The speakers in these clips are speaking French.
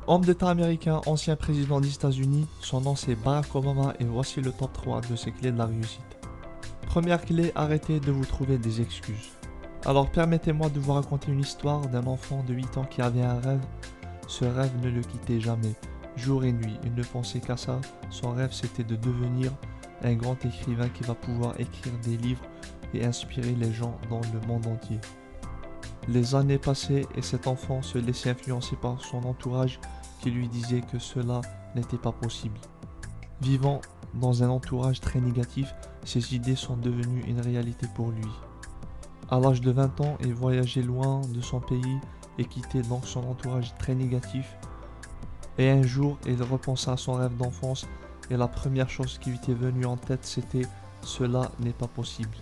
Homme d'État américain, ancien président des États-Unis, son nom c'est Barack Obama et voici le top 3 de ses clés de la réussite. Première clé, arrêtez de vous trouver des excuses. Alors permettez-moi de vous raconter une histoire d'un enfant de 8 ans qui avait un rêve. Ce rêve ne le quittait jamais. Jour et nuit, il ne pensait qu'à ça. Son rêve c'était de devenir un grand écrivain qui va pouvoir écrire des livres et inspirer les gens dans le monde entier. Les années passaient et cet enfant se laissait influencer par son entourage qui lui disait que cela n'était pas possible. Vivant dans un entourage très négatif, ses idées sont devenues une réalité pour lui. À l'âge de 20 ans, il voyageait loin de son pays et quittait donc son entourage très négatif. Et un jour, il repensa à son rêve d'enfance et la première chose qui lui était venue en tête c'était « Cela n'est pas possible ».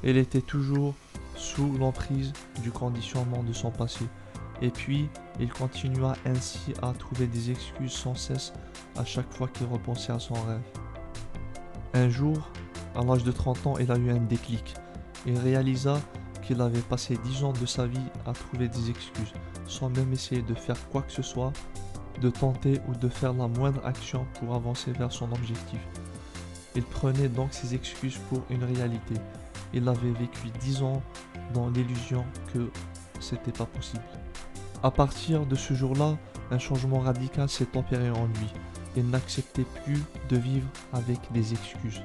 Il était toujours sous l'emprise du conditionnement de son passé. Et puis, il continua ainsi à trouver des excuses sans cesse à chaque fois qu'il repensait à son rêve. Un jour, à l'âge de 30 ans, il a eu un déclic. Il réalisa qu'il avait passé 10 ans de sa vie à trouver des excuses, sans même essayer de faire quoi que ce soit, de tenter ou de faire la moindre action pour avancer vers son objectif. Il prenait donc ses excuses pour une réalité. Il avait vécu 10 ans dans l'illusion que c'était pas possible. À partir de ce jour-là, un changement radical s'est opéré en lui. Il n'acceptait plus de vivre avec des excuses.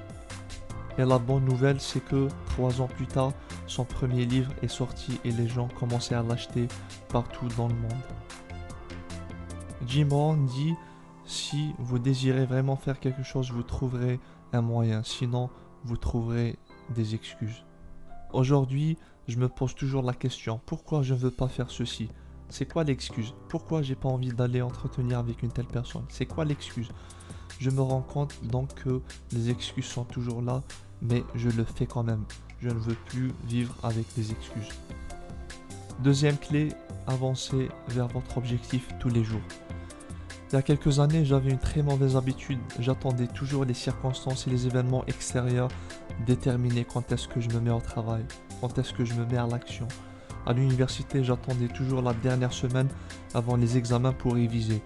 Et la bonne nouvelle, c'est que 3 ans plus tard, son premier livre est sorti et les gens commençaient à l'acheter partout dans le monde. Jim Rohn dit, si vous désirez vraiment faire quelque chose, vous trouverez un moyen, sinon vous trouverez des excuses. Aujourd'hui, je me pose toujours la question, pourquoi je ne veux pas faire ceci? C'est quoi l'excuse? Pourquoi j'ai pas envie d'aller entretenir avec une telle personne? C'est quoi l'excuse? Je me rends compte donc que les excuses sont toujours là, mais je le fais quand même. Je ne veux plus vivre avec des excuses. Deuxième clé, avancez vers votre objectif tous les jours. Il y a quelques années, j'avais une très mauvaise habitude. J'attendais toujours les circonstances et les événements extérieurs déterminer quand est-ce que je me mets au travail, quand est-ce que je me mets à l'action. À l'université, j'attendais toujours la dernière semaine avant les examens pour réviser.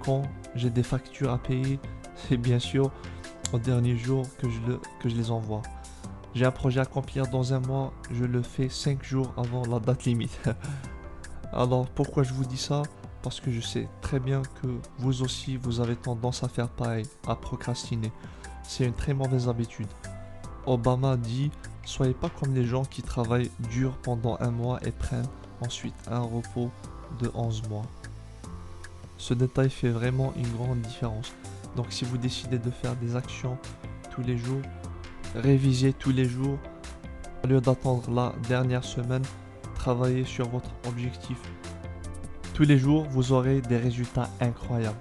Quand j'ai des factures à payer, c'est bien sûr au dernier jour que je les envoie. J'ai un projet à accomplir dans un mois, je le fais 5 jours avant la date limite. Alors pourquoi je vous dis ça? Parce que je sais très bien que vous aussi vous avez tendance à faire pareil, à procrastiner. C'est une très mauvaise habitude. Obama dit, soyez pas comme les gens qui travaillent dur pendant un mois et prennent ensuite un repos de 11 mois. Ce détail fait vraiment une grande différence. Donc si vous décidez de faire des actions tous les jours, révisez tous les jours, au lieu d'attendre la dernière semaine, travaillez sur votre objectif. Tous les jours, vous aurez des résultats incroyables.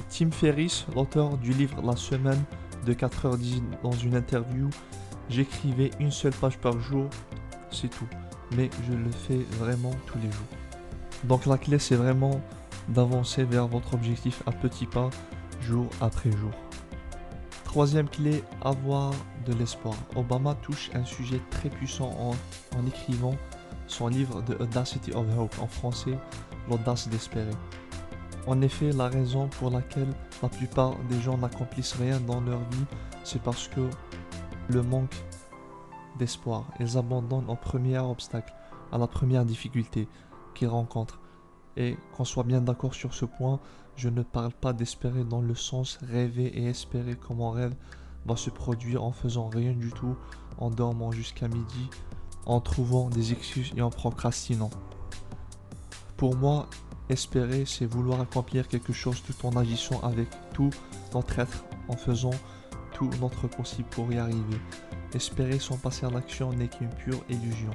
Tim Ferriss, l'auteur du livre La semaine de 4h10 dans une interview, j'écrivais une seule page par jour, c'est tout. Mais je le fais vraiment tous les jours. Donc la clé c'est vraiment d'avancer vers votre objectif à petits pas, jour après jour. Troisième clé, avoir de l'espoir. Obama touche un sujet très puissant en écrivant son livre The Audacity of Hope, en français, l'audace d'espérer. En effet, la raison pour laquelle la plupart des gens n'accomplissent rien dans leur vie, c'est parce que le manque d'espoir. Ils abandonnent au premier obstacle, à la première difficulté qu'ils rencontrent. Et qu'on soit bien d'accord sur ce point, je ne parle pas d'espérer dans le sens rêver et espérer que mon rêve va se produire en faisant rien du tout, en dormant jusqu'à midi, en trouvant des excuses et en procrastinant. Pour moi, espérer, c'est vouloir accomplir quelque chose tout en agissant avec tout notre être, en faisant tout notre possible pour y arriver. Espérer sans passer à l'action n'est qu'une pure illusion.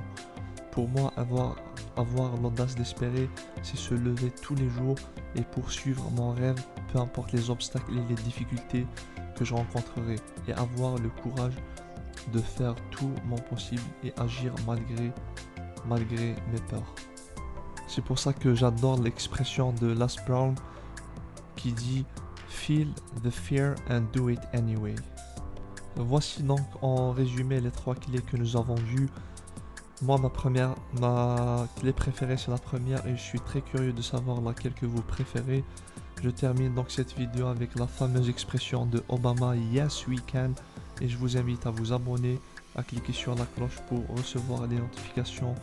Pour moi, avoir l'audace d'espérer, c'est se lever tous les jours et poursuivre mon rêve, peu importe les obstacles et les difficultés que je rencontrerai, et avoir le courage de faire tout mon possible et agir malgré mes peurs. C'est pour ça que j'adore l'expression de Les Brown qui dit « Feel the fear and do it anyway ». Voici donc en résumé les 3 clés que nous avons vues. Moi, ma clé préférée, c'est la première et je suis très curieux de savoir laquelle que vous préférez. Je termine donc cette vidéo avec la fameuse expression de Obama Yes we can et je vous invite à vous abonner, à cliquer sur la cloche pour recevoir les notifications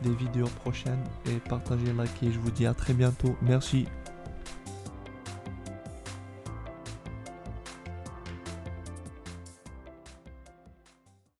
des vidéos prochaines et partager, liker. Je vous dis à très bientôt. Merci.